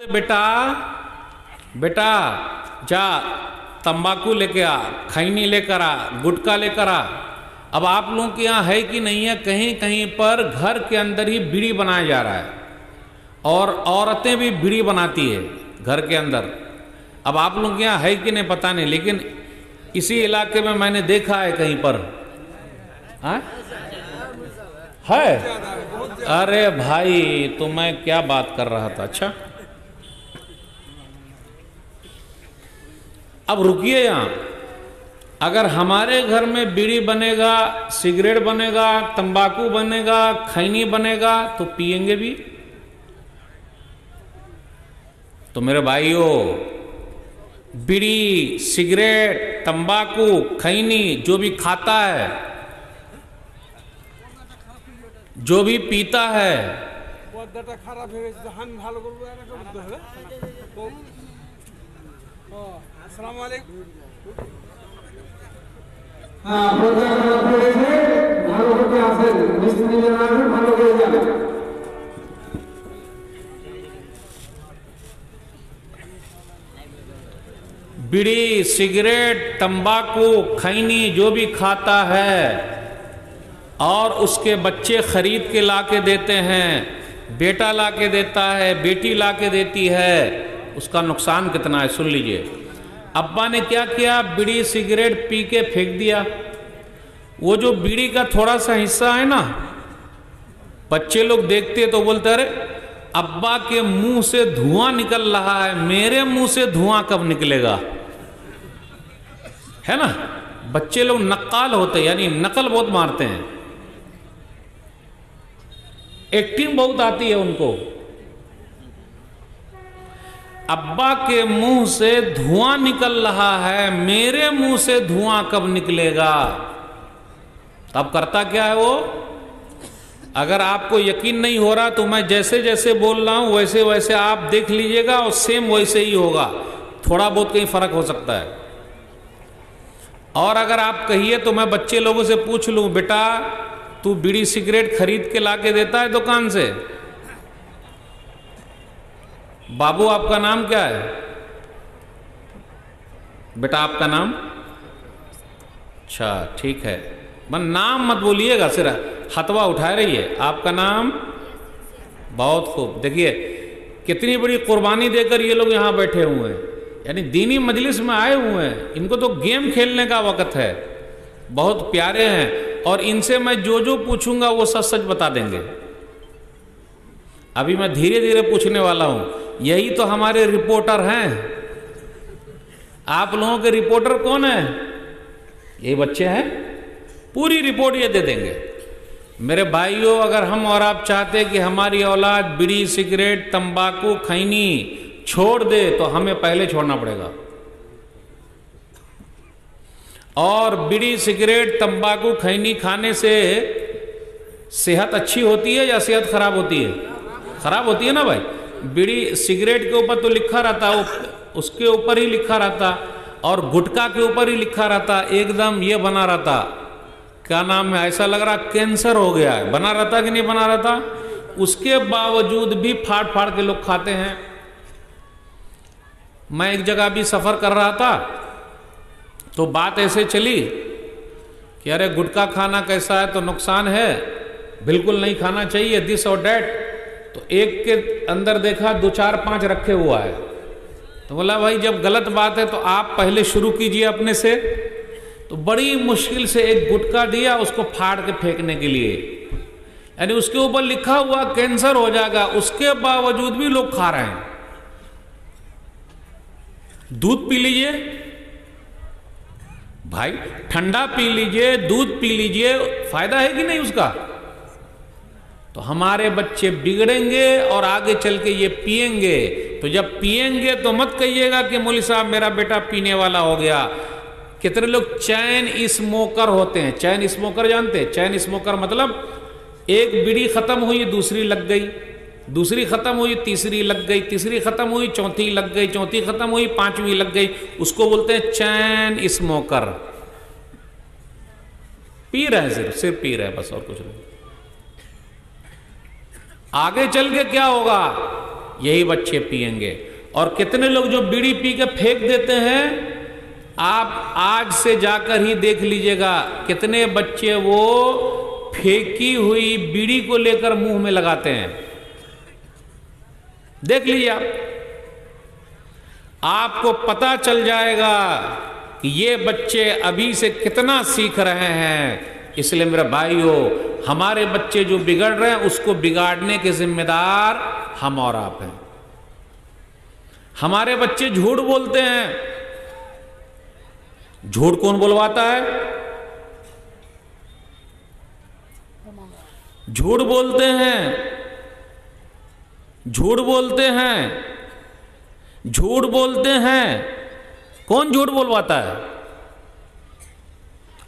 बेटा बेटा जा तंबाकू लेके आ, खैनी लेकर आ, गुटखा लेकर आ। अब आप लोगों के यहाँ है कि नहीं है, कहीं कहीं पर घर के अंदर ही बीड़ी बनाया जा रहा है और औरतें भी बीड़ी बनाती है घर के अंदर। अब आप लोगों के यहाँ है कि नहीं पता नहीं, लेकिन इसी इलाके में मैंने देखा है कहीं पर। है? अरे भाई तो मैं क्या बात कर रहा था। अच्छा अब रुकिए यहाँ, अगर हमारे घर में बीड़ी बनेगा, सिगरेट बनेगा, तंबाकू बनेगा, खैनी बनेगा तो पिएंगे भी। तो मेरे भाइयों, बीड़ी, सिगरेट, तंबाकू, खैनी जो भी खाता है, जो भी पीता है, बीड़ी, सिगरेट, तंबाकू, खैनी जो भी खाता है और उसके बच्चे खरीद के ला के देते हैं, बेटा ला के देता है, बेटी ला के देती है, उसका नुकसान कितना है सुन लीजिए। अब्बा ने क्या किया, बीड़ी सिगरेट पी के फेंक दिया। वो जो बीड़ी का थोड़ा सा हिस्सा है ना, बच्चे लोग देखते तो बोलते अरे अब्बा के मुंह से धुआं निकल रहा है, मेरे मुंह से धुआं कब निकलेगा, है ना। बच्चे लोग नक्काल होते हैं, यानी नकल बहुत मारते हैं, एक्टिंग बहुत आती है उनको। अब्बा के मुंह से धुआं निकल रहा है, मेरे मुंह से धुआं कब निकलेगा। अब करता क्या है वो, अगर आपको यकीन नहीं हो रहा तो मैं जैसे जैसे बोल रहा हूं वैसे वैसे आप देख लीजिएगा और सेम वैसे ही होगा, थोड़ा बहुत कहीं फर्क हो सकता है। और अगर आप कहिए तो मैं बच्चे लोगों से पूछ लूं, बेटा तू बीड़ी सिगरेट खरीद के लाके देता है दुकान से? बाबू आपका नाम क्या है? बेटा आपका नाम? अच्छा ठीक है, मन नाम मत बोलिएगा, सिर्फ हथवा उठाए रहिए। आपका नाम? बहुत खूब। देखिए कितनी बड़ी कुर्बानी देकर ये लोग यहाँ बैठे हुए हैं, यानी दीनी मजलिस में आए हुए हैं। इनको तो गेम खेलने का वक्त है, बहुत प्यारे हैं और इनसे मैं जो जो पूछूंगा वो सच सच बता देंगे। अभी मैं धीरे धीरे पूछने वाला हूं, यही तो हमारे रिपोर्टर हैं। आप लोगों के रिपोर्टर कौन है? ये बच्चे हैं, पूरी रिपोर्ट ये दे देंगे। मेरे भाइयों, अगर हम और आप चाहते हैं कि हमारी औलाद बीड़ी सिगरेट तंबाकू खैनी छोड़ दे तो हमें पहले छोड़ना पड़ेगा। और बीड़ी सिगरेट तंबाकू खैनी खाने से सेहत अच्छी होती है या सेहत खराब होती है? खराब होती है ना भाई। बीड़ी सिगरेट के ऊपर तो लिखा रहता, उसके ऊपर ही लिखा रहता, और गुटखा के ऊपर ही लिखा रहता, एकदम ये बना रहता, क्या नाम है, ऐसा लग रहा कैंसर हो गया है, बना रहता कि नहीं बना रहता। उसके बावजूद भी फाड़ फाड़ के लोग खाते हैं। मैं एक जगह भी सफर कर रहा था तो बात ऐसे चली कि अरे गुटखा खाना कैसा है, तो नुकसान है, बिल्कुल नहीं खाना चाहिए, दिस और डैट। तो एक के अंदर देखा 2 4 5 रखे हुआ है, तो बोला भाई जब गलत बात है तो आप पहले शुरू कीजिए अपने से। तो बड़ी मुश्किल से एक गुटखा दिया उसको फाड़ के फेंकने के लिए, यानी उसके ऊपर लिखा हुआ कैंसर हो जाएगा, उसके बावजूद भी लोग खा रहे हैं। दूध पी लीजिए भाई, ठंडा पी लीजिए, दूध पी लीजिए, फायदा है कि नहीं उसका। तो हमारे बच्चे बिगड़ेंगे और आगे चल के ये पिएंगे। तो जब पिएंगे तो मत कहिएगा कि मौलवी साहब मेरा बेटा पीने वाला हो गया। कितने लोग चैन स्मोकर होते हैं? चैन स्मोकर जानते हैं? चैन स्मोकर मतलब एक बीड़ी खत्म हुई दूसरी लग गई, दूसरी खत्म हुई तीसरी लग गई, तीसरी खत्म हुई चौथी लग गई, चौथी खत्म हुई पांचवी लग गई, उसको बोलते हैं चैन स्मोकर। पी रहे हैं, सिर्फ पी रहे हैं बस, और कुछ नहीं। आगे चल के क्या होगा यही बच्चे पिएंगे। और कितने लोग जो बीड़ी पी के फेंक देते हैं, आप आज से जाकर ही देख लीजिएगा कितने बच्चे वो फेंकी हुई बीड़ी को लेकर मुंह में लगाते हैं। देख लीजिए आप, आपको पता चल जाएगा कि ये बच्चे अभी से कितना सीख रहे हैं। इसलिए मेरे भाइयों, हमारे बच्चे जो बिगड़ रहे हैं उसको बिगाड़ने के जिम्मेदार हम और आप हैं। हमारे बच्चे झूठ बोलते हैं, झूठ कौन बुलवाता है? झूठ बोलते हैं, झूठ बोलते हैं, झूठ बोलते हैं। कौन झूठ बोलवाता है?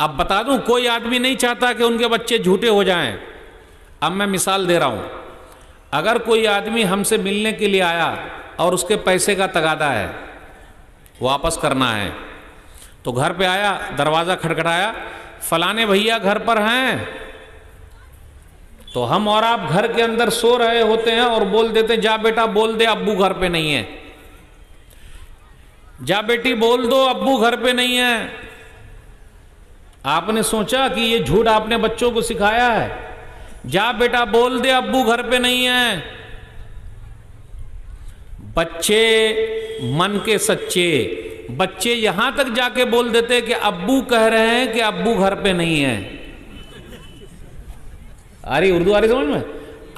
अब बता दूं, कोई आदमी नहीं चाहता कि उनके बच्चे झूठे हो जाएं। अब मैं मिसाल दे रहा हूं, अगर कोई आदमी हमसे मिलने के लिए आया और उसके पैसे का तगादा है, वापस करना है, तो घर पे आया, दरवाज़ा खटखटाया, फलाने भैया घर पर हैं, तो हम और आप घर के अंदर सो रहे होते हैं और बोल देते, जा बेटा बोल दे अब्बू घर पे नहीं है, जा बेटी बोल दो अब्बू घर पे नहीं है। आपने सोचा कि ये झूठ आपने बच्चों को सिखाया है? जा बेटा बोल दे अब्बू घर पे नहीं है। बच्चे मन के सच्चे, बच्चे यहां तक जाके बोल देते कि अब्बू कह रहे हैं कि अब्बू घर पे नहीं है। आ रही उर्दू आ रही समझ में?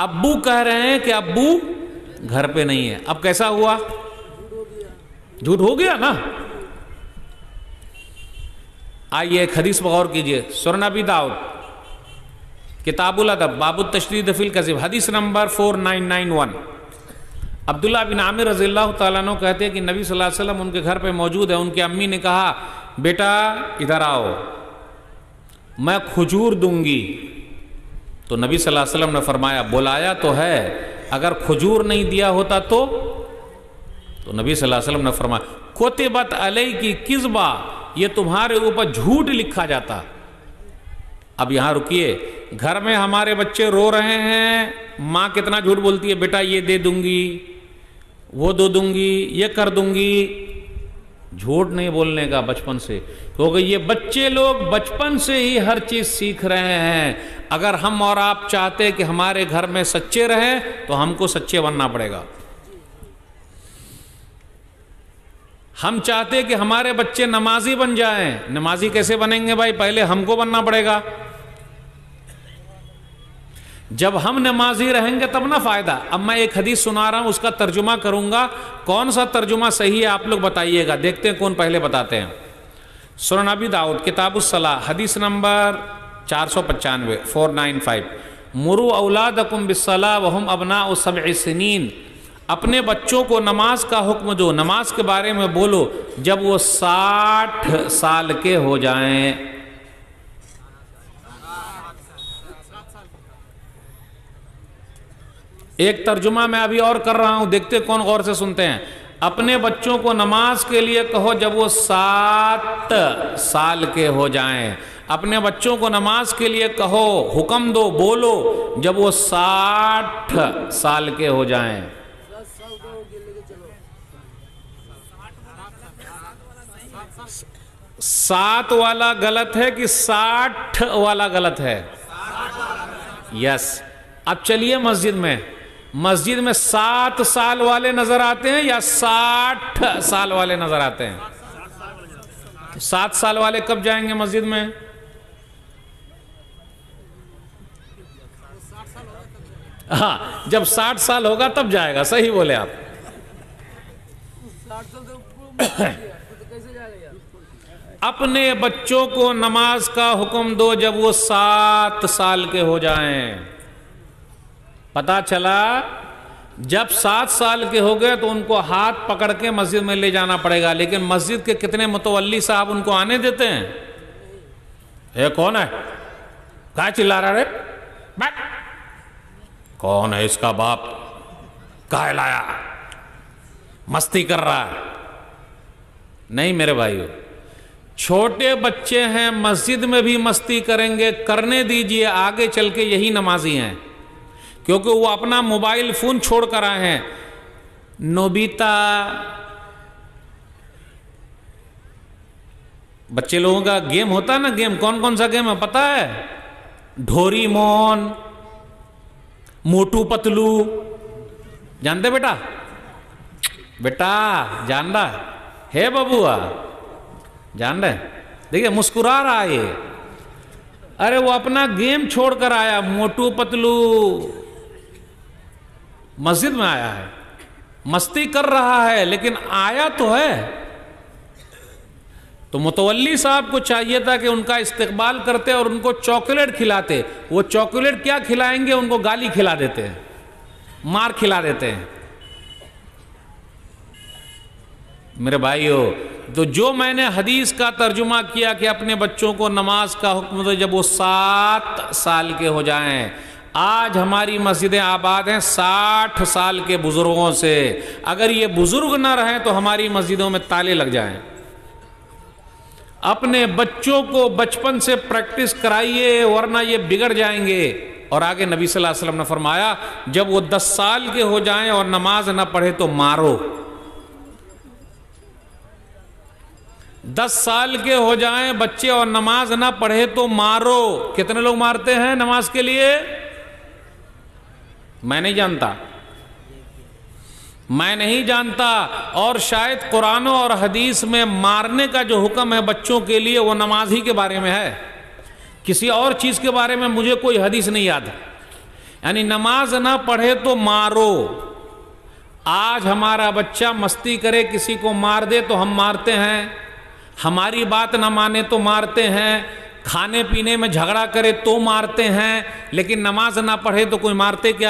अब्बू कह रहे हैं कि अब्बू घर पे नहीं है। अब कैसा हुआ? झूठ हो गया ना। आइए एक हदीस पर गौर कीजिए, सुनन अबी दाऊद किताबुल अदब बाबु तशरीद फिल कज़िब, हदीस नंबर 4991। अब्दुल्ला बिन आमिर रज़ियल्लाहु तआला अन्हु कहते हैं कि नबी सल्लल्लाहु अलैहि वसल्लम उनके घर पे मौजूद है। उनकी अम्मी ने कहा, बेटा इधर आओ, मैं खजूर दूंगी। तो नबी सल्लल्लाहु अलैहि वसल्लम ने फरमाया, बुलाया तो है, अगर खजूर नहीं दिया होता तो नबी सल्लल्लाहु अलैहि वसल्लम ने फरमाया, कुतिबत अलैकी किज़बा, ये तुम्हारे ऊपर झूठ लिखा जाता। अब यहां रुकिए, घर में हमारे बच्चे रो रहे हैं, माँ कितना झूठ बोलती है, बेटा ये दे दूंगी, वो दे दूंगी, ये कर दूंगी। झूठ नहीं बोलने का बचपन से, क्योंकि ये बच्चे लोग बचपन से ही हर चीज सीख रहे हैं। अगर हम और आप चाहते कि हमारे घर में सच्चे रहें तो हमको सच्चे बनना पड़ेगा। हम चाहते कि हमारे बच्चे नमाजी बन जाएं। नमाजी कैसे बनेंगे भाई? पहले हमको बनना पड़ेगा। जब हम नमाजी रहेंगे तब ना फायदा। अब मैं एक हदीस सुना रहा हूं, उसका तर्जुमा करूंगा। कौन सा तर्जुमा सही है आप लोग बताइएगा, देखते हैं कौन पहले बताते हैं। सुनन अबी दाऊद किताबुस सलाह हदीस नंबर 495 495, मुरु औलादकुम बिस्सलाह वहुम अबनाउ सब'i सिनीन, अपने बच्चों को नमाज का हुक्म दो, नमाज के बारे में बोलो जब वो 60 साल के हो जाएं। एक तर्जुमा मैं अभी और कर रहा हूं, देखते कौन गौर से सुनते हैं। अपने बच्चों को नमाज के लिए कहो जब वो 7 साल के हो जाएं। अपने बच्चों को नमाज के लिए कहो, हुक्म दो, बोलो जब वो 60 साल के हो जाएं। 7 वाला गलत है कि 60 वाला गलत है? यस। अब चलिए मस्जिद में 7 साल वाले नजर आते हैं या 60 साल वाले नजर आते हैं? 7 साल वाले कब जाएंगे मस्जिद में? हाँ, जब 60 साल होगा तब जाएगा। सही बोले आप। अपने बच्चों को नमाज का हुक्म दो जब वो 7 साल के हो जाएं। पता चला जब 7 साल के हो गए तो उनको हाथ पकड़ के मस्जिद में ले जाना पड़ेगा। लेकिन मस्जिद के कितने मुतवल्ली साहब उनको आने देते हैं? ये कौन है? क्या चिल्ला रहा है? कौन है इसका बाप? कहाँ लाया? मस्ती कर रहा है? नहीं मेरे भाइयों, छोटे बच्चे हैं, मस्जिद में भी मस्ती करेंगे, करने दीजिए। आगे चल के यही नमाजी हैं, क्योंकि वो अपना मोबाइल फोन छोड़ कर आए हैं। नोबिता, बच्चे लोगों का गेम होता है ना, गेम कौन कौन सा गेम है पता है? डोरीमोन, मोटू पतलू, जानते बेटा? बेटा जान रहा है बबुआ, जान रहे? देखिए मुस्कुरा रहा है ये। अरे वो अपना गेम छोड़कर आया, मोटू पतलू मस्जिद में आया है, मस्ती कर रहा है, लेकिन आया तो है। तो मुतवल्ली साहब को चाहिए था कि उनका इस्तकबाल करते और उनको चॉकलेट खिलाते। वो चॉकलेट क्या खिलाएंगे, उनको गाली खिला देते हैं, मार खिला देते हैं। मेरे भाइयों, तो जो मैंने हदीस का तर्जुमा किया कि अपने बच्चों को नमाज का हुक्म दो जब वो 7 साल के हो जाएं। आज हमारी मस्जिदें आबाद हैं 60 साल के बुजुर्गों से। अगर ये बुजुर्ग ना रहें तो हमारी मस्जिदों में ताले लग जाएं। अपने बच्चों को बचपन से प्रैक्टिस कराइए, वरना ये बिगड़ जाएंगे। और आगे नबी सल्लल्लाहु अलैहि वसल्लम ने फरमाया, जब वो 10 साल के हो जाएं और नमाज ना पढ़े तो मारो। 10 साल के हो जाएं बच्चे और नमाज ना पढ़े तो मारो। कितने लोग मारते हैं नमाज के लिए? मैं नहीं जानता, मैं नहीं जानता। और शायद कुरान और हदीस में मारने का जो हुक्म है बच्चों के लिए वो नमाज ही के बारे में है, किसी और चीज के बारे में मुझे कोई हदीस नहीं याद है। यानी नमाज ना पढ़े तो मारो। आज हमारा बच्चा मस्ती करे, किसी को मार दे तो हम मारते हैं, हमारी बात ना माने तो मारते हैं, खाने पीने में झगड़ा करे तो मारते हैं, लेकिन नमाज ना पढ़े तो कोई मारते क्या?